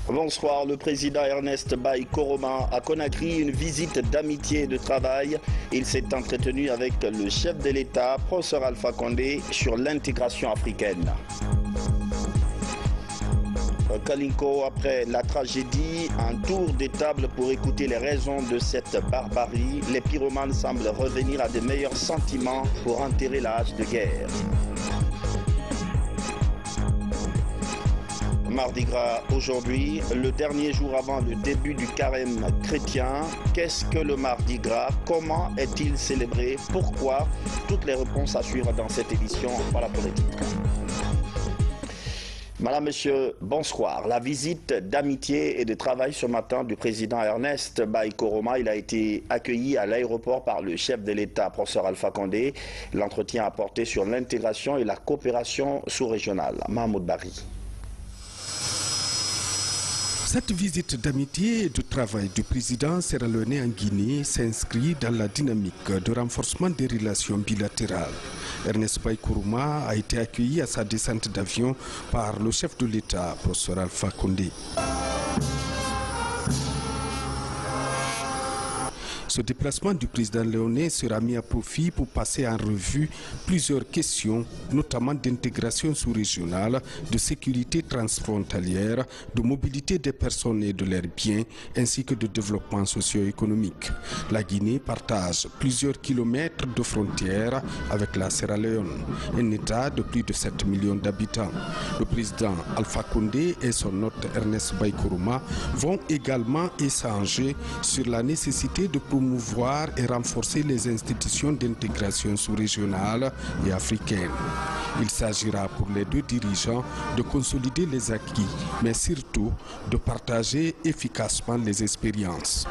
Bonsoir, le président Ernest Bai Koroma à Conakry, une visite d'amitié et de travail. Il s'est entretenu avec le chef de l'État, professeur Alpha Condé, sur l'intégration africaine. Kalinko, après la tragédie, un tour des tables pour écouter les raisons de cette barbarie. Les pyromanes semblent revenir à de meilleurs sentiments pour enterrer la hache de guerre. Mardi Gras aujourd'hui, le dernier jour avant le début du carême chrétien. Qu'est-ce que le Mardi Gras? Comment est-il célébré? Pourquoi? Toutes les réponses à suivre dans cette édition. Voilà pour les titres. Madame, Monsieur, bonsoir. La visite d'amitié et de travail ce matin du président Ernest Bai Koroma, il a été accueilli à l'aéroport par le chef de l'État, professeur Alpha Condé. L'entretien a porté sur l'intégration et la coopération sous-régionale. Mahmoud Bari. Cette visite d'amitié et de travail du président sierra-léonais en Guinée s'inscrit dans la dynamique de renforcement des relations bilatérales. Ernest Bai Koroma a été accueilli à sa descente d'avion par le chef de l'État, professeur Alpha Condé. Ce déplacement du président léonais sera mis à profit pour passer en revue plusieurs questions, notamment d'intégration sous-régionale, de sécurité transfrontalière, de mobilité des personnes et de leurs biens, ainsi que de développement socio-économique. La Guinée partage plusieurs kilomètres de frontières avec la Sierra Leone, un État de plus de 7 millions d'habitants. Le président Alpha Condé et son hôte Ernest Bai Koroma vont également échanger sur la nécessité de promouvoir et renforcer les institutions d'intégration sous-régionale et africaine. Il s'agira pour les deux dirigeants de consolider les acquis, mais surtout de partager efficacement les expériences.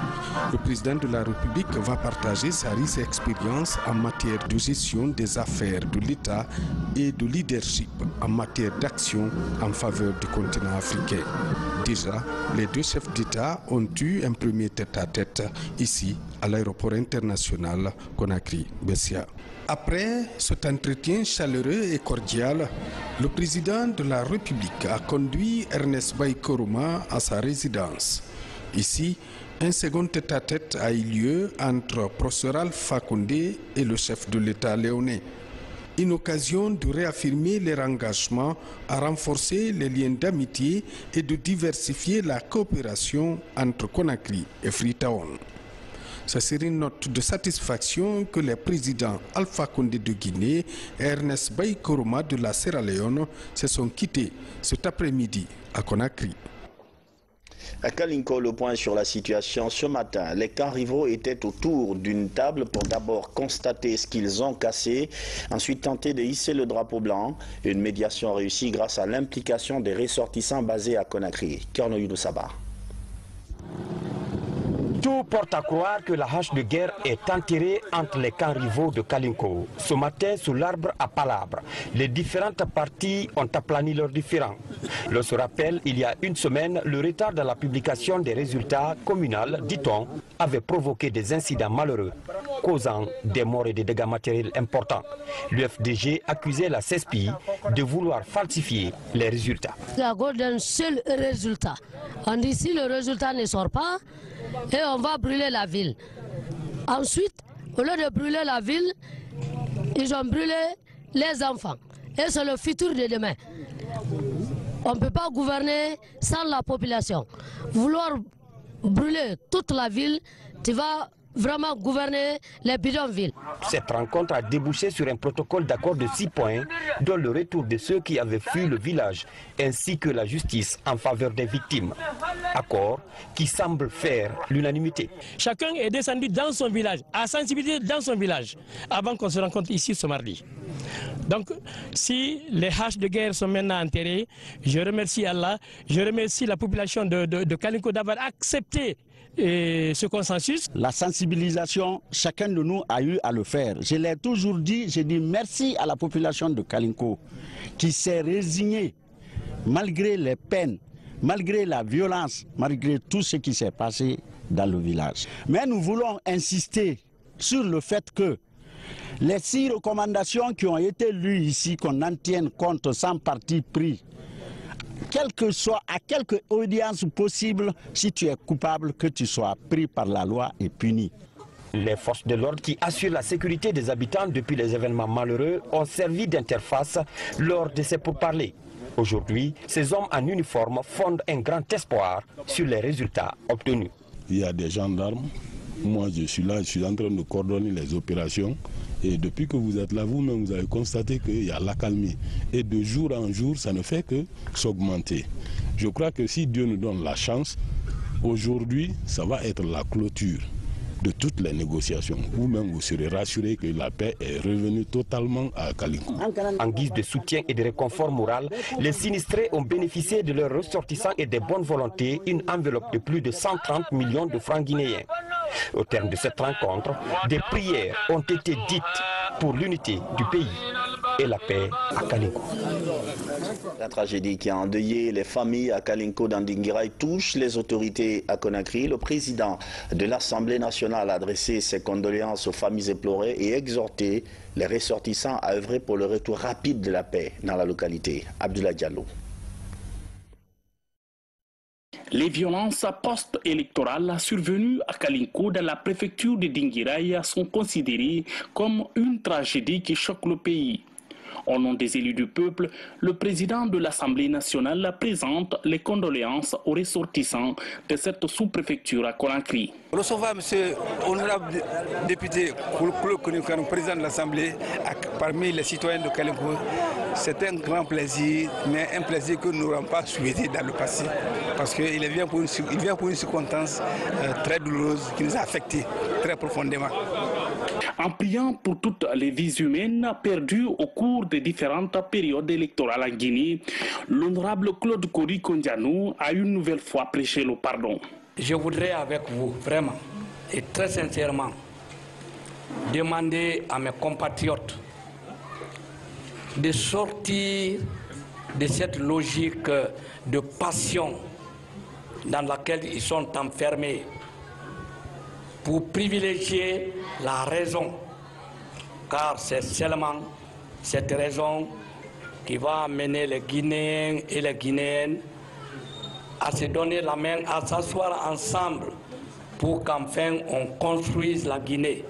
Le président de la République va partager sa riche expérience en matière de gestion des affaires de l'État et de leadership en matière d'action en faveur du continent africain. Déjà, les deux chefs d'État ont eu un premier tête-à-tête ici à l'aéroport international Conakry-Bessia. Après cet entretien chaleureux et cordial, le président de la République a conduit Ernest Bai Koroma à sa résidence. Ici, un second tête-à-tête a eu lieu entre professeur Alpha Condé et le chef de l'État léonais. Une occasion de réaffirmer leur engagement à renforcer les liens d'amitié et de diversifier la coopération entre Conakry et Freetown. Ce serait une note de satisfaction que les présidents Alpha Condé de Guinée et Ernest Bai Koroma de la Sierra Leone se sont quittés cet après-midi à Conakry. À Kalinko, le point sur la situation ce matin. Les camps rivaux étaient autour d'une table pour d'abord constater ce qu'ils ont cassé, ensuite tenter de hisser le drapeau blanc. Une médiation réussie grâce à l'implication des ressortissants basés à Conakry. Kerno Youdou Saba. Tout porte à croire que la hache de guerre est enterrée entre les camps rivaux de Kalinko. Ce matin, sous l'arbre à palabres, les différentes parties ont aplani leurs différends. L'on se rappelle, il y a une semaine, le retard dans la publication des résultats communaux, dit-on, avait provoqué des incidents malheureux, causant des morts et des dégâts matériels importants. L'UFDG accusait la CESPI de vouloir falsifier les résultats. À cause d'un seul résultat. On dit si le résultat ne sort pas, et on va brûler la ville. Ensuite, au lieu de brûler la ville, ils ont brûlé les enfants. Et c'est le futur de demain. On ne peut pas gouverner sans la population. Vouloir brûler toute la ville, tu vas vraiment gouverner les bidonvilles. Cette rencontre a débouché sur un protocole d'accord de 6 points, dont le retour de ceux qui avaient fui le village, ainsi que la justice en faveur des victimes. Accord qui semble faire l'unanimité. Chacun est descendu dans son village, à sensibiliser dans son village, avant qu'on se rencontre ici ce mardi. Donc, si les haches de guerre sont maintenant enterrées, je remercie Allah, je remercie la population de Kalinko d'avoir accepté ce consensus. La sensibilisation, chacun de nous a eu à le faire. Je l'ai toujours dit, j'ai dit merci à la population de Kalinko qui s'est résignée malgré les peines, malgré la violence, malgré tout ce qui s'est passé dans le village. Mais nous voulons insister sur le fait que les 6 recommandations qui ont été lues ici, qu'on en tienne compte sans parti pris, à quelque audience possible, si tu es coupable, que tu sois pris par la loi et puni. Les forces de l'ordre qui assurent la sécurité des habitants depuis les événements malheureux ont servi d'interface lors de ces pourparlers. Aujourd'hui, ces hommes en uniforme fondent un grand espoir sur les résultats obtenus. Il y a des gendarmes. Moi, je suis là, je suis en train de coordonner les opérations. Et depuis que vous êtes là, vous-même, vous avez constaté qu'il y a l'accalmie. Et de jour en jour, ça ne fait que s'augmenter. Je crois que si Dieu nous donne la chance, aujourd'hui, ça va être la clôture de toutes les négociations. Vous-même, vous serez rassuré que la paix est revenue totalement à Kalinko. En guise de soutien et de réconfort moral, les sinistrés ont bénéficié de leurs ressortissants et des bonnes volontés une enveloppe de plus de 130 millions de francs guinéens. Au terme de cette rencontre, des prières ont été dites pour l'unité du pays et la paix à Kalinko. La tragédie qui a endeuillé les familles à Kalinko dans Dinguiraye touche les autorités à Conakry. Le président de l'Assemblée nationale a adressé ses condoléances aux familles éplorées et exhorté les ressortissants à œuvrer pour le retour rapide de la paix dans la localité. Abdoulaye Diallo. Les violences post-électorales survenues à Kalinko dans la préfecture de Dinguiraye sont considérées comme une tragédie qui choque le pays. Au nom des élus du peuple, le président de l'Assemblée nationale présente les condoléances aux ressortissants de cette sous-préfecture à Conakry. Recevons M. honorable député président de l'Assemblée parmi les citoyens de Kalinko. C'est un grand plaisir, mais un plaisir que nous n'aurons pas souhaité dans le passé. Parce qu'il vient pour une circonstance très douloureuse qui nous a affectés très profondément. En priant pour toutes les vies humaines perdues au cours des différentes périodes électorales en Guinée, l'honorable Claude Kori Kondianou a une nouvelle fois prêché le pardon. Je voudrais avec vous, vraiment, et très sincèrement, demander à mes compatriotes de sortir de cette logique de passion dans laquelle ils sont enfermés pour privilégier la raison, car c'est seulement cette raison qui va amener les Guinéens et les Guinéennes à se donner la main, à s'asseoir ensemble pour qu'enfin on construise la Guinée.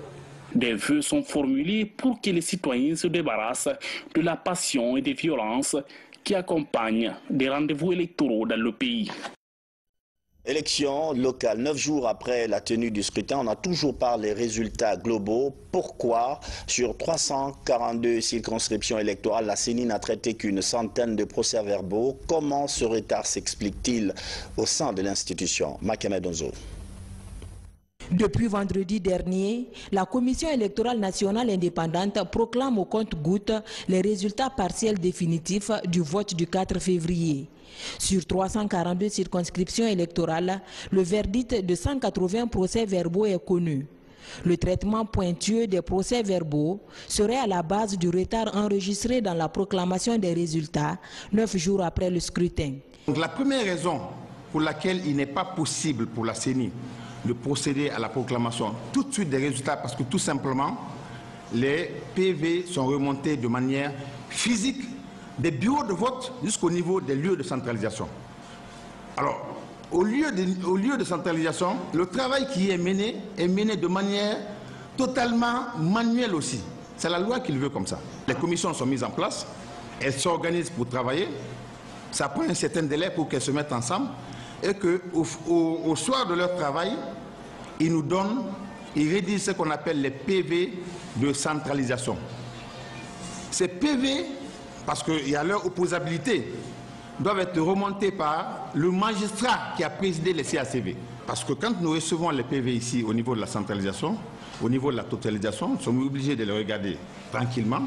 Des vœux sont formulés pour que les citoyens se débarrassent de la passion et des violences qui accompagnent des rendez-vous électoraux dans le pays. Élection locale, 9 jours après la tenue du scrutin, on n'a toujours pas les résultats globaux. Pourquoi? Sur 342 circonscriptions électorales, la CENI n'a traité qu'une centaine de procès-verbaux. Comment ce retard s'explique-t-il au sein de l'institution? Makemed Onzo. Depuis vendredi dernier, la Commission électorale nationale indépendante proclame au compte-gouttes les résultats partiels définitifs du vote du 4 février. Sur 342 circonscriptions électorales, le verdict de 180 procès-verbaux est connu. Le traitement pointueux des procès-verbaux serait à la base du retard enregistré dans la proclamation des résultats 9 jours après le scrutin. Donc la première raison pour laquelle il n'est pas possible pour la CENI de procéder à la proclamation tout de suite des résultats, parce que tout simplement, les PV sont remontés de manière physique des bureaux de vote jusqu'au niveau des lieux de centralisation. Alors, au lieu de centralisation, le travail qui est mené de manière totalement manuelle aussi. C'est la loi qui le veut comme ça. Les commissions sont mises en place, elles s'organisent pour travailler, ça prend un certain délai pour qu'elles se mettent ensemble, et qu'au soir de leur travail, ils rédigent ce qu'on appelle les PV de centralisation. Ces PV, parce qu'il y a leur opposabilité, doivent être remontés par le magistrat qui a présidé les CACV. Parce que quand nous recevons les PV ici au niveau de la centralisation, au niveau de la totalisation, nous sommes obligés de les regarder tranquillement,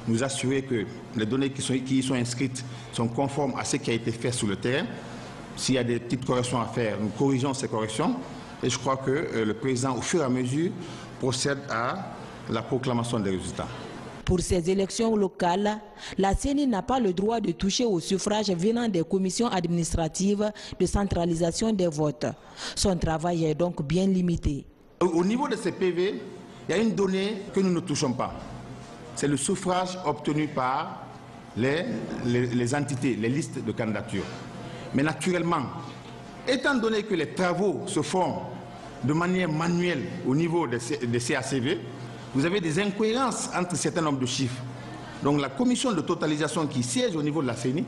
nous assurer que les données qui y sont inscrites sont conformes à ce qui a été fait sur le terrain. S'il y a des petites corrections à faire, nous corrigeons ces corrections. Et je crois que le président, au fur et à mesure, procède à la proclamation des résultats. Pour ces élections locales, la CENI n'a pas le droit de toucher au suffrage venant des commissions administratives de centralisation des votes. Son travail est donc bien limité. Au niveau de ces PV, il y a une donnée que nous ne touchons pas. C'est le suffrage obtenu par les entités, les listes de candidatures. Mais naturellement, étant donné que les travaux se font de manière manuelle au niveau des CACV, vous avez des incohérences entre un certain nombre de chiffres. Donc la commission de totalisation qui siège au niveau de la CENI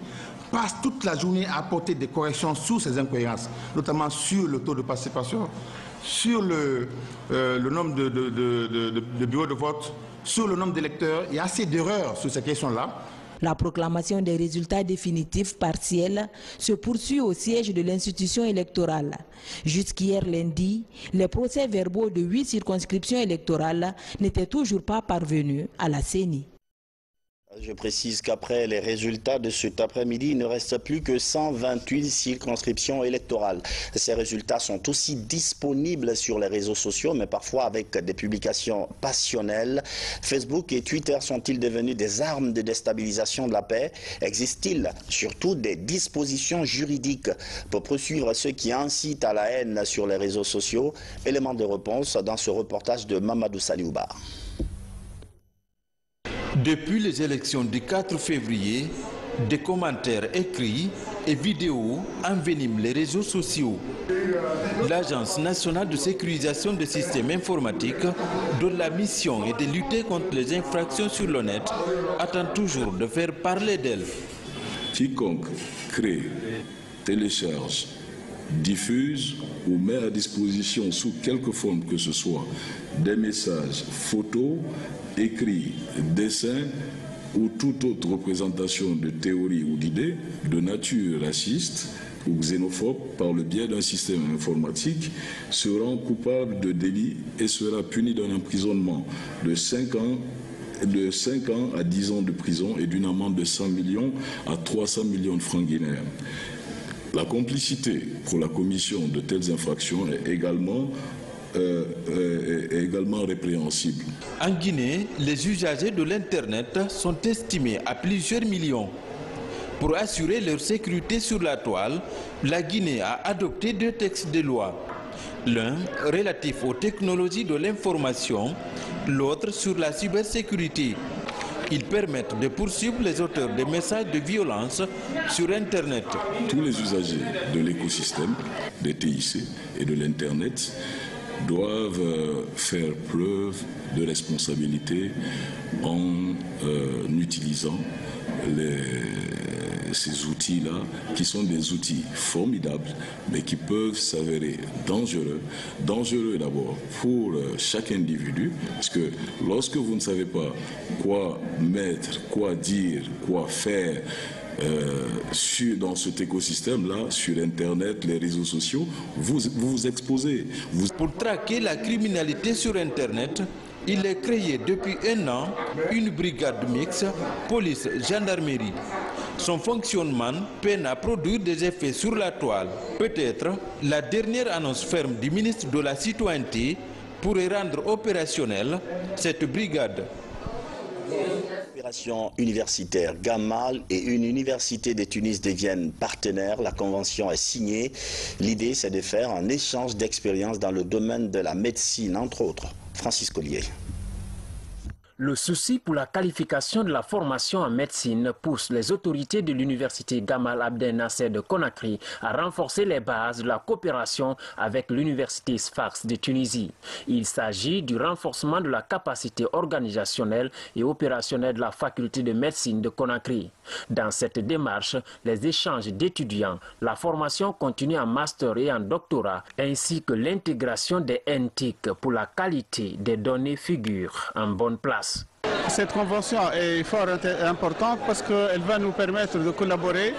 passe toute la journée à apporter des corrections sur ces incohérences, notamment sur le taux de participation, sur le nombre de bureaux de vote, sur le nombre d'électeurs. Il y a assez d'erreurs sur ces questions-là. La proclamation des résultats définitifs partiels se poursuit au siège de l'institution électorale. Jusqu'hier lundi, les procès-verbaux de 8 circonscriptions électorales n'étaient toujours pas parvenus à la CENI. Je précise qu'après les résultats de cet après-midi, il ne reste plus que 128 circonscriptions électorales. Ces résultats sont aussi disponibles sur les réseaux sociaux, mais parfois avec des publications passionnelles. Facebook et Twitter sont-ils devenus des armes de déstabilisation de la paix? Existe-t-il surtout des dispositions juridiques pour poursuivre ceux qui incitent à la haine sur les réseaux sociaux? Élément de réponse dans ce reportage de Mamadou Saliouba. Depuis les élections du 4 février, des commentaires écrits et vidéos enveniment les réseaux sociaux. L'Agence nationale de sécurisation des systèmes informatiques, dont la mission est de lutter contre les infractions sur le net, attend toujours de faire parler d'elle. Quiconque crée, télécharge, diffuse ou met à disposition sous quelque forme que ce soit des messages, photos, écrits, dessins ou toute autre représentation de théorie ou d'idées de nature raciste ou xénophobe par le biais d'un système informatique sera coupable de délit et sera puni d'un emprisonnement de 5 ans à 10 ans de prison et d'une amende de 100 millions à 300 millions de francs guinéens. La complicité pour la commission de telles infractions est également répréhensible. En Guinée, les usagers de l'Internet sont estimés à plusieurs millions. Pour assurer leur sécurité sur la toile, la Guinée a adopté 2 textes de loi. L'un relatif aux technologies de l'information, l'autre sur la cybersécurité. Ils permettent de poursuivre les auteurs de messages de violence sur Internet. Tous les usagers de l'écosystème, des TIC et de l'Internet doivent faire preuve de responsabilité en utilisant ces outils-là, qui sont des outils formidables, mais qui peuvent s'avérer dangereux. Dangereux d'abord pour chaque individu, parce que lorsque vous ne savez pas quoi mettre, quoi dire, quoi faire, dans cet écosystème-là, sur Internet, les réseaux sociaux, vous vous exposez. Pour traquer la criminalité sur Internet, il est créé depuis 1 an une brigade mixte police-gendarmerie. Son fonctionnement peine à produire des effets sur la toile. Peut-être la dernière annonce ferme du ministre de la Citoyenneté pourrait rendre opérationnelle cette brigade. Coopération universitaire Gamal et une université de Tunis deviennent partenaires. La convention est signée. L'idée, c'est de faire un échange d'expériences dans le domaine de la médecine, entre autres. Francis Collier. Le souci pour la qualification de la formation en médecine pousse les autorités de l'université Gamal Abdel Nasser de Conakry à renforcer les bases de la coopération avec l'université Sfax de Tunisie. Il s'agit du renforcement de la capacité organisationnelle et opérationnelle de la faculté de médecine de Conakry. Dans cette démarche, les échanges d'étudiants, la formation continue en master et en doctorat, ainsi que l'intégration des NTIC pour la qualité des données figurent en bonne place. Cette convention est fort importante parce qu'elle va nous permettre de collaborer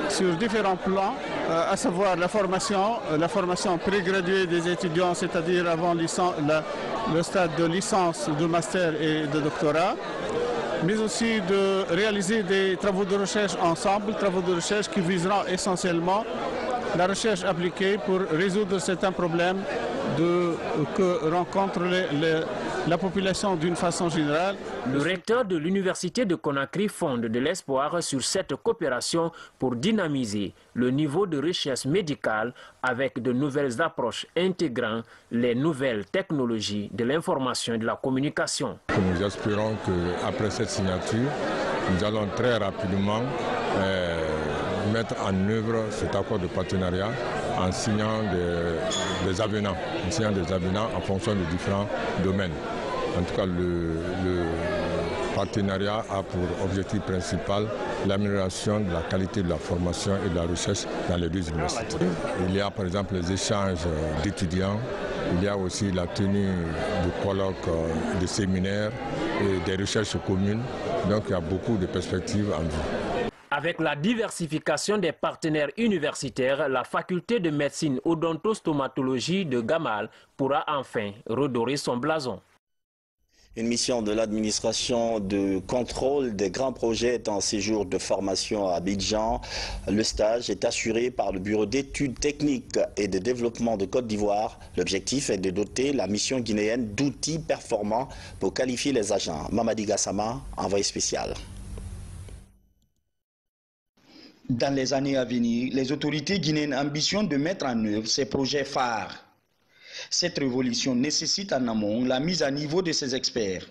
sur différents plans, à savoir la formation prégraduée des étudiants, c'est-à-dire avant le stade de licence, de master et de doctorat, mais aussi de réaliser des travaux de recherche ensemble, travaux de recherche qui viseront essentiellement la recherche appliquée pour résoudre certains problèmes que rencontre la population d'une façon générale. Le recteur de l'université de Conakry fonde de l'espoir sur cette coopération pour dynamiser le niveau de recherche médicale avec de nouvelles approches intégrant les nouvelles technologies de l'information et de la communication. Nous espérons qu'après cette signature, nous allons très rapidement mettre en œuvre cet accord de partenariat en signant des avenants, en fonction de différents domaines. En tout cas, le partenariat a pour objectif principal l'amélioration de la qualité de la formation et de la recherche dans les deux universités. Il y a par exemple les échanges d'étudiants, il y a aussi la tenue de colloques, de séminaires et des recherches communes. Donc il y a beaucoup de perspectives en vue. Avec la diversification des partenaires universitaires, la faculté de médecine odontostomatologie de Gamal pourra enfin redorer son blason. Une mission de l'administration de contrôle des grands projets est en séjour de formation à Abidjan. Le stage est assuré par le Bureau d'études techniques et de développement de Côte d'Ivoire. L'objectif est de doter la mission guinéenne d'outils performants pour qualifier les agents. Mamadi Gassama, envoyé spécial. Dans les années à venir, les autorités guinéennes ambitionnent de mettre en œuvre ces projets phares. Cette révolution nécessite en amont la mise à niveau de ces experts.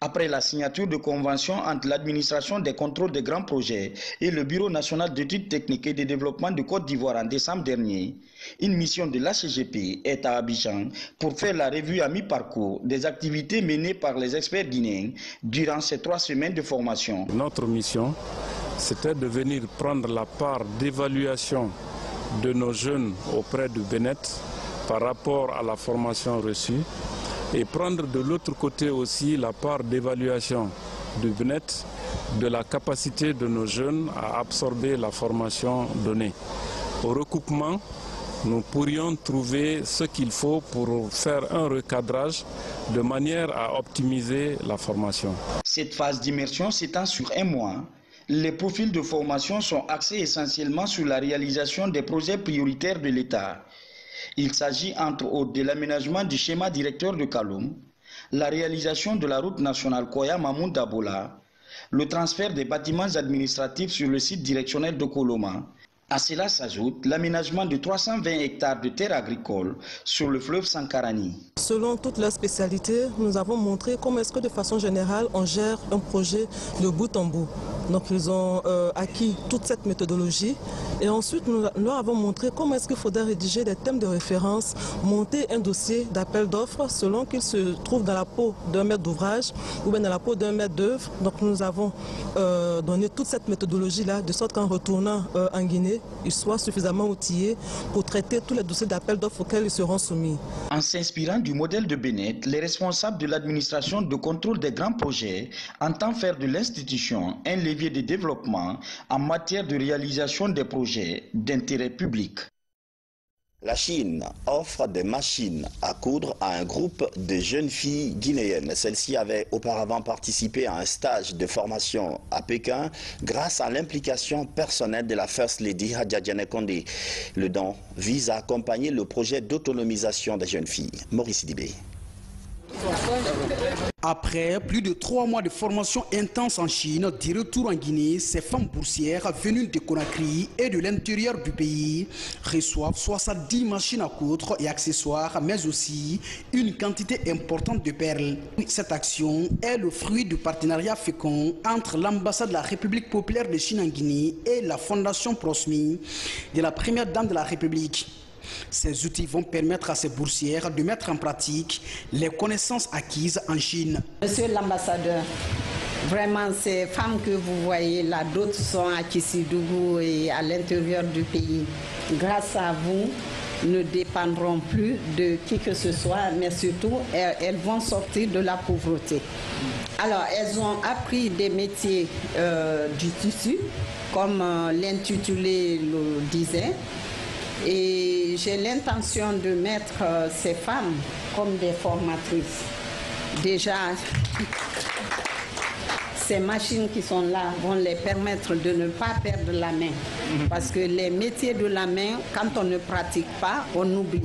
Après la signature de conventions entre l'administration des contrôles des grands projets et le Bureau national d'études techniques et de développement de Côte d'Ivoire en décembre dernier, une mission de l'ACGP est à Abidjan pour faire la revue à mi-parcours des activités menées par les experts guinéens durant ces 3 semaines de formation. Notre mission, c'était de venir prendre la part d'évaluation de nos jeunes auprès de Benet par rapport à la formation reçue et prendre de l'autre côté aussi la part d'évaluation du BNET de la capacité de nos jeunes à absorber la formation donnée. Au recoupement, nous pourrions trouver ce qu'il faut pour faire un recadrage de manière à optimiser la formation. Cette phase d'immersion s'étend sur 1 mois. Les profils de formation sont axés essentiellement sur la réalisation des projets prioritaires de l'État. Il s'agit entre autres de l'aménagement du schéma directeur de Kaloum, la réalisation de la route nationale Koya-Mamoun-Dabola, le transfert des bâtiments administratifs sur le site directionnel de Koloma. À cela s'ajoute l'aménagement de 320 hectares de terres agricoles sur le fleuve Sankarani. Selon toutes leurs spécialités, nous avons montré comment est-ce que de façon générale on gère un projet de bout en bout. Donc ils ont acquis toute cette méthodologie et ensuite nous leur avons montré comment est-ce qu'il faudrait rédiger des thèmes de référence, monter un dossier d'appel d'offres selon qu'il se trouve dans la peau d'un maître d'ouvrage ou bien dans la peau d'un maître d'œuvre. Donc nous avons donné toute cette méthodologie-là de sorte qu'en retournant en Guinée, ils soient suffisamment outillés pour traiter tous les dossiers d'appel d'offres auxquels ils seront soumis. En s'inspirant du modèle de Benet, les responsables de l'administration de contrôle des grands projets entendent faire de l'institution un levier de développement en matière de réalisation des projets d'intérêt public. La Chine offre des machines à coudre à un groupe de jeunes filles guinéennes. Celles-ci avaient auparavant participé à un stage de formation à Pékin grâce à l'implication personnelle de la First Lady Hadja Diané Condé. Le don vise à accompagner le projet d'autonomisation des jeunes filles. Maurice Dibé. Après plus de 3 mois de formation intense en Chine, de retour en Guinée, ces femmes boursières venues de Conakry et de l'intérieur du pays reçoivent 70 machines à coudre et accessoires, mais aussi une quantité importante de perles. Cette action est le fruit du partenariat fécond entre l'ambassade de la République populaire de Chine en Guinée et la fondation Prosmi de la première dame de la République. Ces outils vont permettre à ces boursières de mettre en pratique les connaissances acquises en Chine. Monsieur l'ambassadeur, vraiment ces femmes que vous voyez là, d'autres sont à Kissidougou et à l'intérieur du pays. Grâce à vous, ne dépendront plus de qui que ce soit, mais surtout elles vont sortir de la pauvreté. Alors elles ont appris des métiers du tissu, comme l'intitulé le disait. Et j'ai l'intention de mettre ces femmes comme des formatrices. Déjà, ces machines qui sont là vont les permettre de ne pas perdre la main. Parce que les métiers de la main, quand on ne pratique pas, on oublie.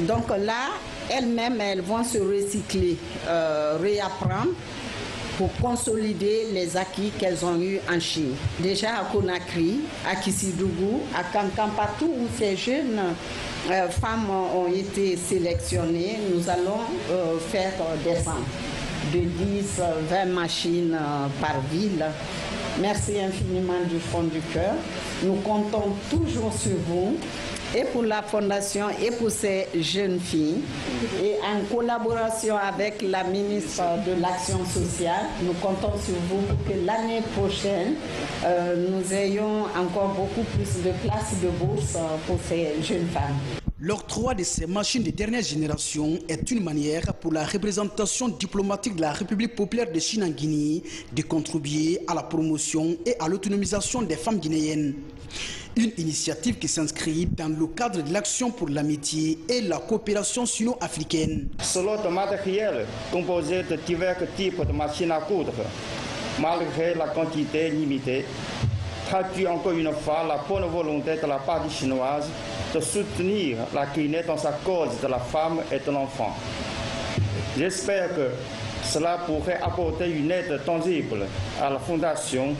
Donc là, elles-mêmes, elles vont se recycler, réapprendre pour consolider les acquis qu'elles ont eus en Chine. Déjà à Conakry, à Kissidougou, à Kankan, partout où ces jeunes femmes ont été sélectionnées, nous allons faire descendre de 10, 20 machines par ville Merci infiniment du fond du cœur. Nous comptons toujours sur vous, et pour la Fondation, et pour ces jeunes filles. Et en collaboration avec la ministre de l'Action sociale, nous comptons sur vous pour que l'année prochaine, nous ayons encore beaucoup plus de places de bourse pour ces jeunes femmes. L'octroi de ces machines de dernière génération est une manière pour la représentation diplomatique de la République populaire de Chine en Guinée de contribuer à la promotion et à l'autonomisation des femmes guinéennes. Une initiative qui s'inscrit dans le cadre de l'action pour l'amitié et la coopération sino-africaine. Ce lot de matériel composé de divers types de machines à coudre, malgré la quantité limitée, traduit encore une fois la bonne volonté de la partie chinoise de soutenir la Guinée dans sa cause de la femme et de l'enfant. J'espère que cela pourrait apporter une aide tangible à la Fondation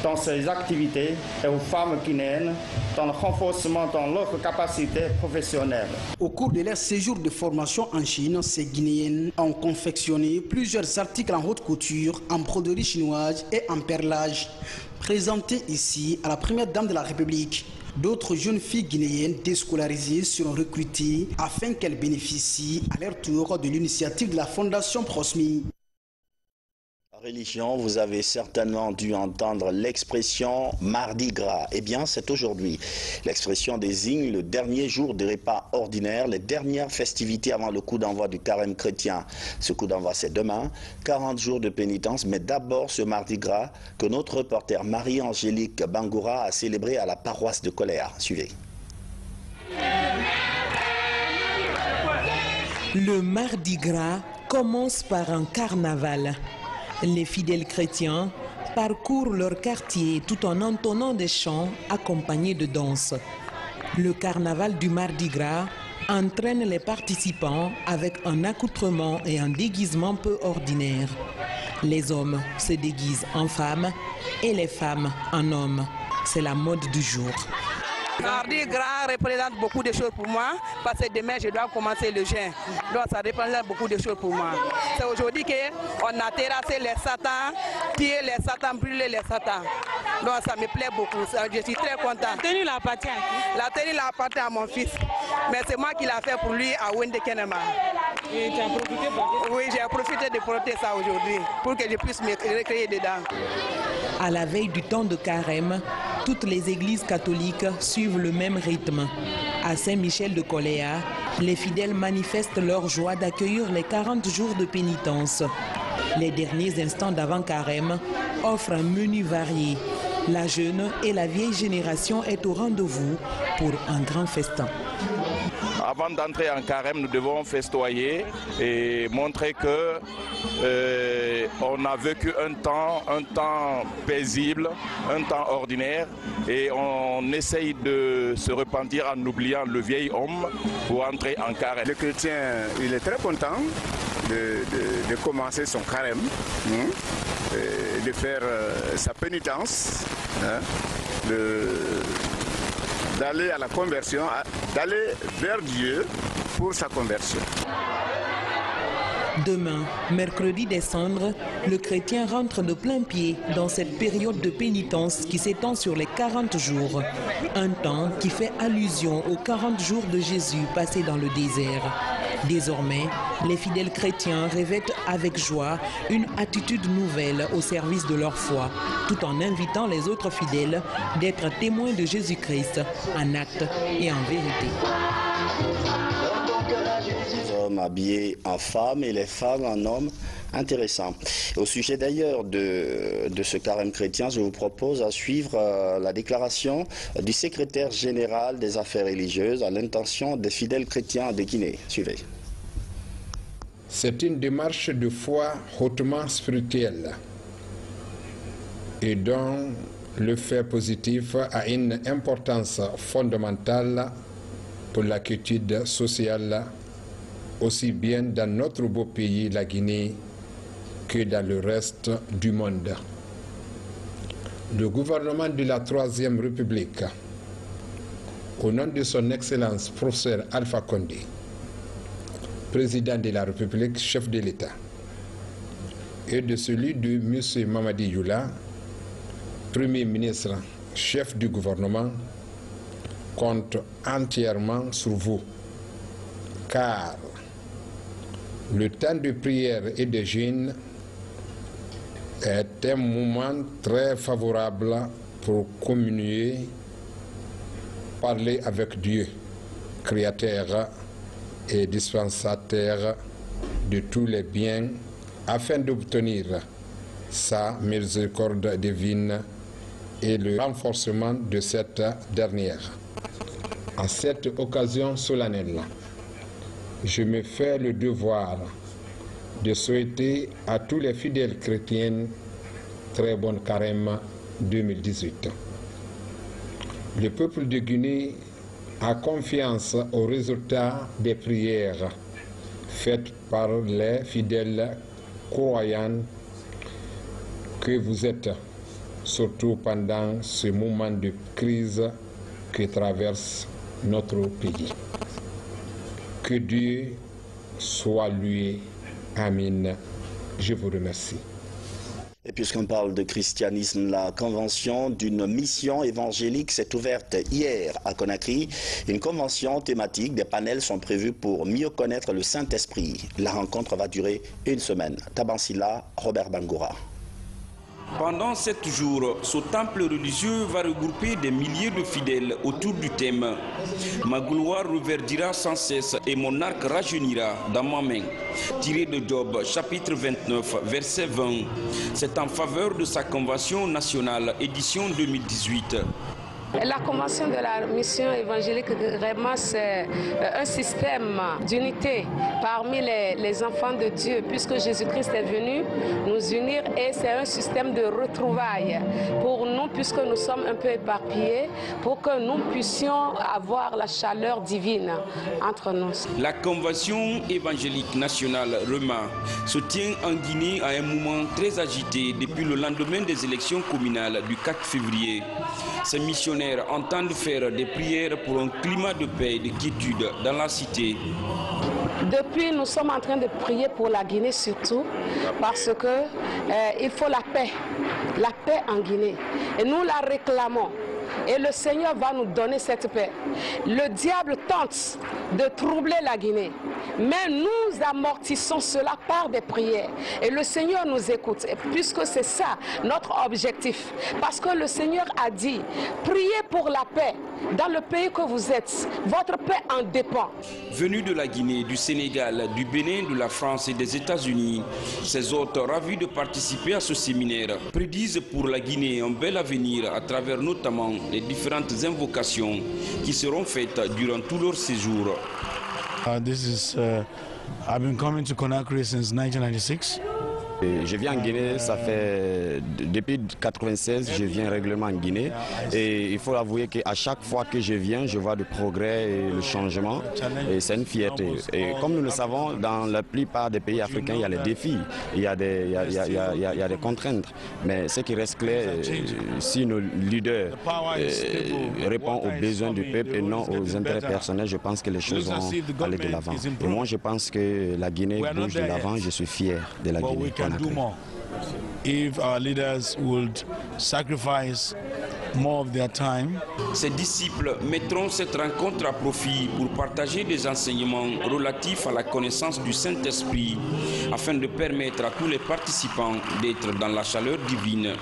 dans ses activités et aux femmes guinéennes dans le renforcement de leur capacité professionnelle. Au cours de leur séjour de formation en Chine, ces Guinéennes ont confectionné plusieurs articles en haute couture, en broderie chinoise et en perlage, présentés ici à la première dame de la République. D'autres jeunes filles guinéennes déscolarisées seront recrutées afin qu'elles bénéficient à leur tour de l'initiative de la Fondation Prosmi. Religion, vous avez certainement dû entendre l'expression Mardi Gras. Eh bien, c'est aujourd'hui. L'expression désigne le dernier jour des repas ordinaires, les dernières festivités avant le coup d'envoi du carême chrétien. Ce coup d'envoi, c'est demain, 40 jours de pénitence, mais d'abord ce Mardi Gras que notre reporter Marie-Angélique Bangoura a célébré à la paroisse de Colère. Suivez. Le Mardi Gras commence par un carnaval. Les fidèles chrétiens parcourent leur quartier tout en entonnant des chants accompagnés de danses. Le carnaval du Mardi Gras entraîne les participants avec un accoutrement et un déguisement peu ordinaire. Les hommes se déguisent en femmes et les femmes en hommes. C'est la mode du jour. Mardi Gras représente beaucoup de choses pour moi parce que demain je dois commencer le jeûne. Donc ça représente beaucoup de choses pour moi. C'est aujourd'hui qu'on a terrassé les satans, tué les satans, brûlé les satans. Donc ça me plaît beaucoup. Je suis très content. La tenue l'appartient à qui? La tenue l'appartient à mon fils. Mais c'est moi qui l'ai fait pour lui à Wende Kenema. Et tu as profité de... Oui, j'ai profité de porter ça aujourd'hui pour que je puisse me recréer dedans. À la veille du temps de carême, toutes les églises catholiques suivent le même rythme. À Saint-Michel de Coléa, les fidèles manifestent leur joie d'accueillir les 40 jours de pénitence. Les derniers instants d'avant-carême offrent un menu varié. La jeune et la vieille génération est au rendez-vous pour un grand festin. Avant d'entrer en carême, nous devons festoyer et montrer que on a vécu un temps paisible, un temps ordinaire, et on essaye de se repentir en oubliant le vieil homme pour entrer en carême. Le chrétien, il est très content de commencer son carême, de faire sa pénitence, d'aller à la conversion, d'aller vers Dieu pour sa conversion. Demain, mercredi des Cendres, le chrétien rentre de plein pied dans cette période de pénitence qui s'étend sur les 40 jours. Un temps qui fait allusion aux 40 jours de Jésus passés dans le désert. Désormais, les fidèles chrétiens revêtent avec joie une attitude nouvelle au service de leur foi, tout en invitant les autres fidèles d'être témoins de Jésus-Christ en acte et en vérité. Les hommes habillés en femmes et les femmes en hommes. Intéressant. Au sujet d'ailleurs de ce carême chrétien, je vous propose à suivre la déclaration du secrétaire général des affaires religieuses à l'intention des fidèles chrétiens de Guinée. Suivez. C'est une démarche de foi hautement spirituelle et dont le fait positif a une importance fondamentale pour la quiétude sociale, aussi bien dans notre beau pays, la Guinée, que dans le reste du monde. Le gouvernement de la Troisième République, au nom de son Excellence professeur Alpha Condé, président de la République, chef de l'État, et de celui de M. Mamadi Youla, Premier ministre, chef du gouvernement, compte entièrement sur vous, car le temps de prière et de jeûne est un moment très favorable pour communier, parler avec Dieu, créateur et dispensateur de tous les biens, afin d'obtenir sa miséricorde divine et le renforcement de cette dernière. À cette occasion solennelle, je me fais le devoir de souhaiter à tous les fidèles chrétiens très bonne carême 2018. Le peuple de Guinée a confiance aux résultats des prières faites par les fidèles croyants que vous êtes, surtout pendant ce moment de crise que traverse notre pays. Que Dieu soit loué. Amen. Je vous remercie. Et puisqu'on parle de christianisme, la convention d'une mission évangélique s'est ouverte hier à Conakry. Une convention thématique, des panels sont prévus pour mieux connaître le Saint-Esprit. La rencontre va durer une semaine. Tabansila, Robert Bangoura. Pendant 7 jours, ce temple religieux va regrouper des milliers de fidèles autour du thème « Ma gloire reverdira sans cesse et mon arc rajeunira dans ma main ». Tiré de Job, chapitre 29, verset 20. C'est en faveur de sa convention nationale, édition 2018. La convention de la mission évangélique, vraiment, c'est un système d'unité parmi les enfants de Dieu, puisque Jésus-Christ est venu nous unir, et c'est un système de retrouvailles pour nous, puisque nous sommes un peu éparpillés, pour que nous puissions avoir la chaleur divine entre nous. La convention évangélique nationale REMA se tient en Guinée à un moment très agité depuis le lendemain des élections communales du 4 février. Ces missionnaires entendent faire des prières pour un climat de paix et de quiétude dans la cité. Depuis, nous sommes en train de prier pour la Guinée surtout, parce que il faut la paix en Guinée. Et nous la réclamons. Et le Seigneur va nous donner cette paix. Le diable tente de troubler la Guinée, mais nous amortissons cela par des prières. Et le Seigneur nous écoute, puisque c'est ça notre objectif. Parce que le Seigneur a dit, priez pour la paix dans le pays que vous êtes. Votre paix en dépend. Venus de la Guinée, du Sénégal, du Bénin, de la France et des États-Unis, ces hôtes ravis de participer à ce séminaire prédisent pour la Guinée un bel avenir à travers notamment les différentes invocations qui seront faites durant tout leur séjour. I've been coming to Conakry since 1996. Je viens en Guinée, ça fait depuis 1996, je viens régulièrement en Guinée, et il faut avouer qu'à chaque fois que je viens, je vois du progrès et le changement, et c'est une fierté. Et comme nous le savons, dans la plupart des pays africains, il y a les défis, il y a des contraintes, mais ce qui reste clair, si nos leaders répondent aux besoins du peuple et non aux intérêts personnels, je pense que les choses vont aller de l'avant. Et moi, je pense que la Guinée bouge de l'avant, je suis fier de la Guinée. Do more if our leaders would sacrifice more of their time. Ces disciples mettront cette rencontre à profit pour partager des enseignements relatifs à la connaissance du Saint-Esprit afin de permettre à tous les participants d'être dans la chaleur divine.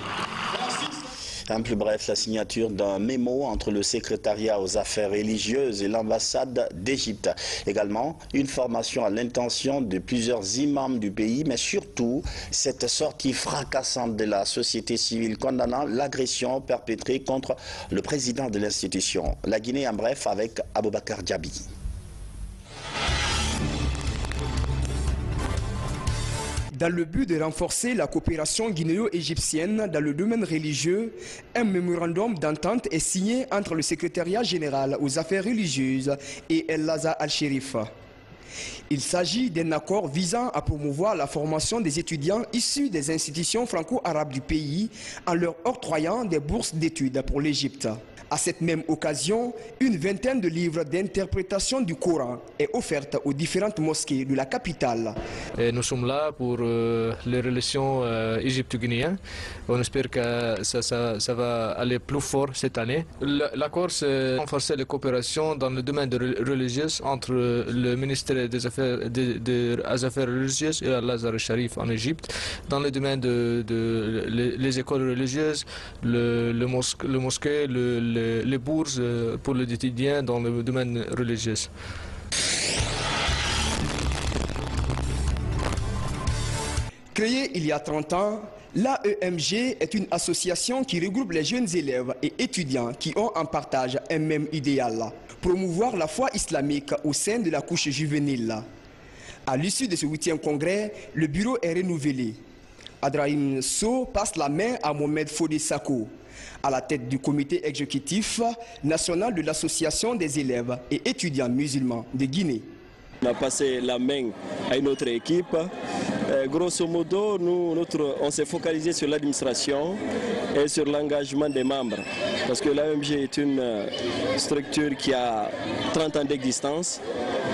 En plus bref, la signature d'un mémo entre le secrétariat aux affaires religieuses et l'ambassade d'Égypte. Également, une formation à l'intention de plusieurs imams du pays, mais surtout, cette sortie fracassante de la société civile condamnant l'agression perpétrée contre le président de l'institution. La Guinée en bref avec Aboubakar Diaby. Dans le but de renforcer la coopération guinéo-égyptienne dans le domaine religieux, un mémorandum d'entente est signé entre le secrétariat général aux affaires religieuses et El Laza Al-Sherif. Il s'agit d'un accord visant à promouvoir la formation des étudiants issus des institutions franco-arabes du pays en leur octroyant des bourses d'études pour l'Égypte. À cette même occasion, une vingtaine de livres d'interprétation du Coran est offerte aux différentes mosquées de la capitale. Et nous sommes là pour les relations égypto-guinéennes. On espère que ça va aller plus fort cette année. L'accord, c'est renforcer la coopération dans le domaine religieux entre le ministère des Affaires religieuses et Al-Azhar Sharif en Égypte, dans le domaine les écoles religieuses, le mosquée, les bourses pour les étudiants dans le domaine religieux. Créée il y a 30 ans, l'AEMG est une association qui regroupe les jeunes élèves et étudiants qui ont en partage un même idéal, promouvoir la foi islamique au sein de la couche juvénile. À l'issue de ce 8e congrès, le bureau est renouvelé. Adrahim Sow passe la main à Mohamed Fodé Sako, à la tête du comité exécutif national de l'association des élèves et étudiants musulmans de Guinée. On a passé la main à une autre équipe. Grosso modo, on s'est focalisé sur l'administration et sur l'engagement des membres. Parce que l'AEMG est une structure qui a 30 ans d'existence,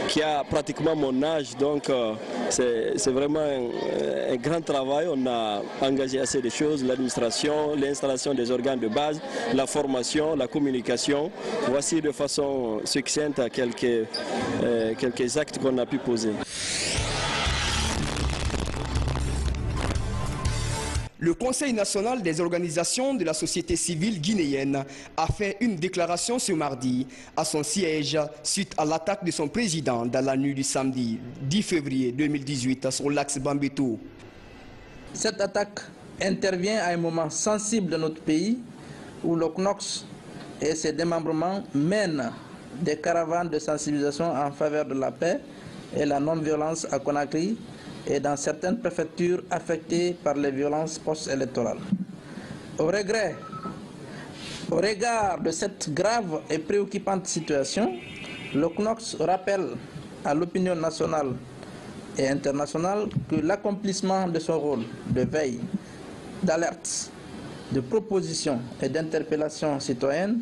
qui a pratiquement mon âge, donc c'est vraiment un grand travail. On a engagé assez de choses, l'administration, l'installation des organes de base, la formation, la communication. Voici de façon succincte quelques actes qu'on a pu poser. Le Conseil national des organisations de la société civile guinéenne a fait une déclaration ce mardi à son siège suite à l'attaque de son président dans la nuit du samedi 10 février 2018 sur l'axe Bambeto. Cette attaque intervient à un moment sensible de notre pays où le CNOX et ses démembrements mènent des caravanes de sensibilisation en faveur de la paix et la non-violence à Conakry et dans certaines préfectures affectées par les violences post-électorales. Au regard de cette grave et préoccupante situation, le CNOX rappelle à l'opinion nationale et internationale que l'accomplissement de son rôle de veille, d'alerte, de proposition et d'interpellation citoyenne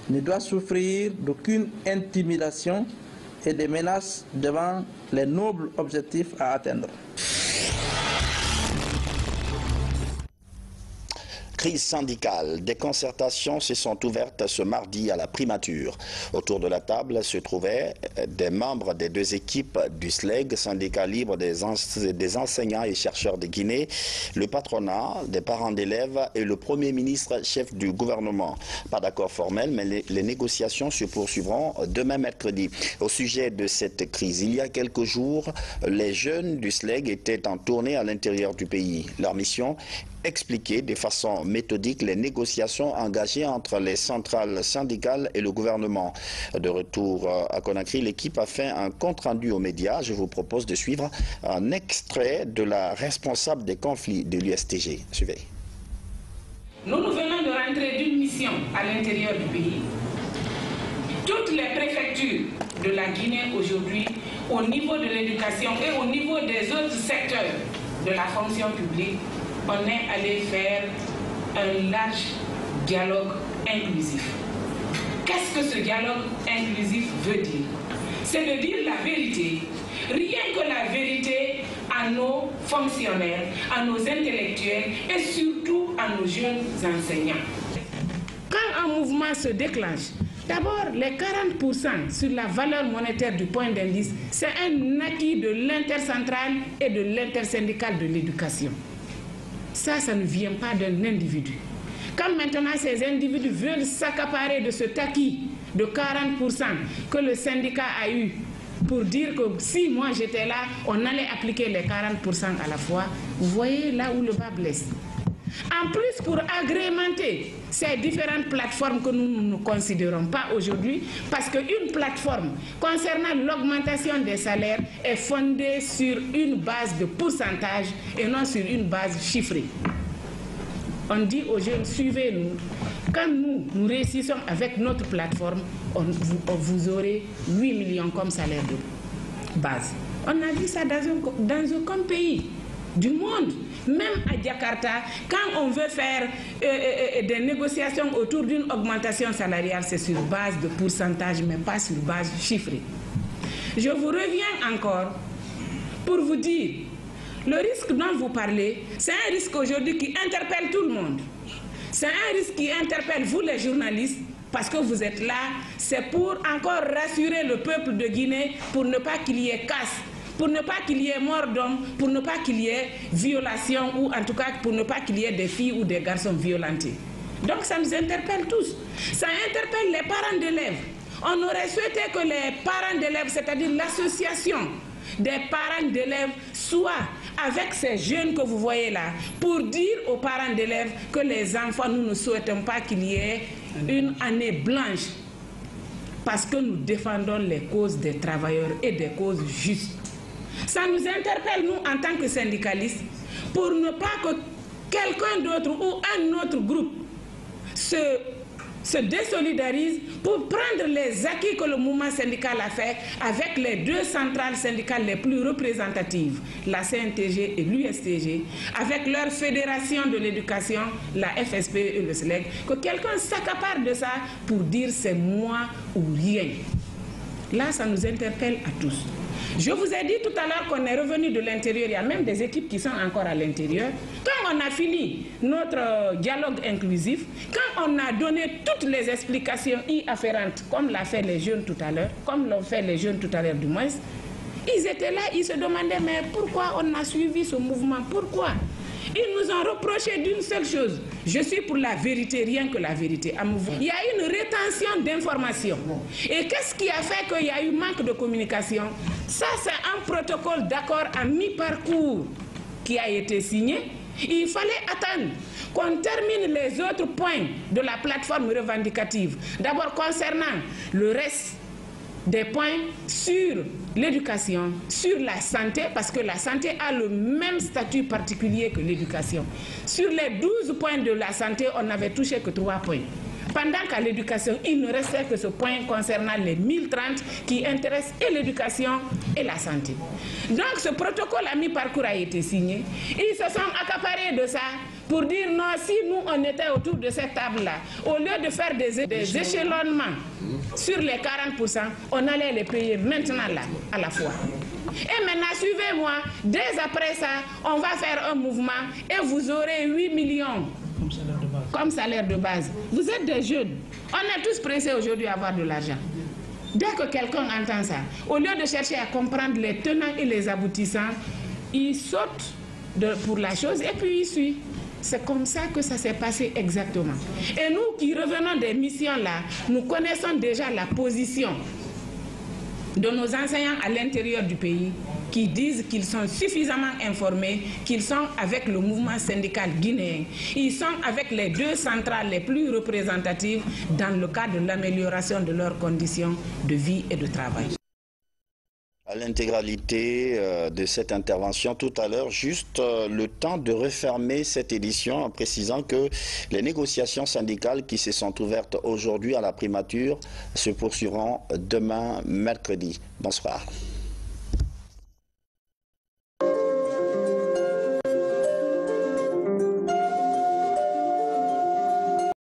ne doit souffrir d'aucune intimidation et des menaces devant les nobles objectifs à atteindre. Crise syndicale. Des concertations se sont ouvertes ce mardi à la primature. Autour de la table se trouvaient des membres des deux équipes du SLEG, syndicat libre des enseignants et chercheurs de Guinée, le patronat, des parents d'élèves et le Premier ministre, chef du gouvernement. Pas d'accord formel, mais les négociations se poursuivront demain mercredi. Au sujet de cette crise, il y a quelques jours, les jeunes du SLEG étaient en tournée à l'intérieur du pays. Leur mission, expliquer de façon méthodique les négociations engagées entre les centrales syndicales et le gouvernement. De retour à Conakry, l'équipe a fait un compte-rendu aux médias. Je vous propose de suivre un extrait de la responsable des conflits de l'USTG. Suivez. Nous venons de rentrer d'une mission à l'intérieur du pays. Toutes les préfectures de la Guinée aujourd'hui, au niveau de l'éducation et au niveau des autres secteurs de la fonction publique, on est allé faire un large dialogue inclusif. Qu'est-ce que ce dialogue inclusif veut dire? C'est de dire la vérité, rien que la vérité à nos fonctionnaires, à nos intellectuels et surtout à nos jeunes enseignants. Quand un mouvement se déclenche, d'abord les 40% sur la valeur monétaire du point d'indice, c'est un acquis de l'intercentrale et de l'intersyndical de l'éducation. Ça ne vient pas d'un individu. Quand maintenant ces individus veulent s'accaparer de cet acquis de 40% que le syndicat a eu pour dire que si moi j'étais là, on allait appliquer les 40% à la fois, vous voyez là où le bas blesse. En plus, pour agrémenter ces différentes plateformes que nous ne considérons pas aujourd'hui, parce qu'une plateforme concernant l'augmentation des salaires est fondée sur une base de pourcentage et non sur une base chiffrée. On dit aux jeunes, suivez-nous. Quand nous réussissons avec notre plateforme, vous aurez 8 millions comme salaire de base. On a vu ça dans aucun pays du monde. Même à Jakarta, quand on veut faire des négociations autour d'une augmentation salariale, c'est sur base de pourcentage, mais pas sur base chiffrée. Je vous reviens encore pour vous dire, le risque dont vous parlez, c'est un risque aujourd'hui qui interpelle tout le monde. C'est un risque qui interpelle vous les journalistes, parce que vous êtes là, c'est pour encore rassurer le peuple de Guinée, pour ne pas qu'il y ait casse, pour ne pas qu'il y ait mort d'homme, pour ne pas qu'il y ait violation, ou en tout cas pour ne pas qu'il y ait des filles ou des garçons violentés. Donc ça nous interpelle tous. Ça interpelle les parents d'élèves. On aurait souhaité que les parents d'élèves, c'est-à-dire l'association des parents d'élèves, soient avec ces jeunes que vous voyez là, pour dire aux parents d'élèves que les enfants, nous ne souhaitons pas qu'il y ait une année blanche, parce que nous défendons les causes des travailleurs et des causes justes. Ça nous interpelle, nous, en tant que syndicalistes, pour ne pas que quelqu'un d'autre ou un autre groupe se désolidarise pour prendre les acquis que le mouvement syndical a fait avec les deux centrales syndicales les plus représentatives, la CNTG et l'USTG, avec leur fédération de l'éducation, la FSP et le SLEG, que quelqu'un s'accapare de ça pour dire c'est moi ou rien. Là, ça nous interpelle à tous. Je vous ai dit tout à l'heure qu'on est revenu de l'intérieur, il y a même des équipes qui sont encore à l'intérieur. Quand on a fini notre dialogue inclusif, quand on a donné toutes les explications y afférentes, comme l'ont fait les jeunes tout à l'heure, du moins, ils étaient là, ils se demandaient mais pourquoi on a suivi ce mouvement, pourquoi? Ils nous ont reproché d'une seule chose. Je suis pour la vérité, rien que la vérité. Il y a une rétention d'informations. Et qu'est-ce qui a fait qu'il y a eu manque de communication? Ça, c'est un protocole d'accord à mi-parcours qui a été signé. Il fallait attendre qu'on termine les autres points de la plateforme revendicative. D'abord, concernant le reste des points sur l'éducation, sur la santé, parce que la santé a le même statut particulier que l'éducation. Sur les 12 points de la santé, on n'avait touché que 3 points. Pendant qu'à l'éducation, il ne restait que ce point concernant les 1030 qui intéressent et l'éducation et la santé. Donc ce protocole à mi-parcours a été signé. Ils se sont accaparés de ça pour dire non, si nous on était autour de cette table-là, au lieu de faire des échelonnements sur les 40%, on allait les payer maintenant là, à la fois. Et maintenant, suivez-moi, dès après ça, on va faire un mouvement et vous aurez 8 millions comme salaire de base. Vous êtes des jeunes. On est tous pressés aujourd'hui à avoir de l'argent. Dès que quelqu'un entend ça, au lieu de chercher à comprendre les tenants et les aboutissants, il saute pour la chose et puis il suit. C'est comme ça que ça s'est passé exactement. Et nous qui revenons des missions là, nous connaissons déjà la position de nos enseignants à l'intérieur du pays qui disent qu'ils sont suffisamment informés, qu'ils sont avec le mouvement syndical guinéen. Ils sont avec les deux centrales les plus représentatives dans le cadre de l'amélioration de leurs conditions de vie et de travail. À l'intégralité de cette intervention tout à l'heure, juste le temps de refermer cette édition en précisant que les négociations syndicales qui se sont ouvertes aujourd'hui à la primature se poursuivront demain mercredi. Bonsoir.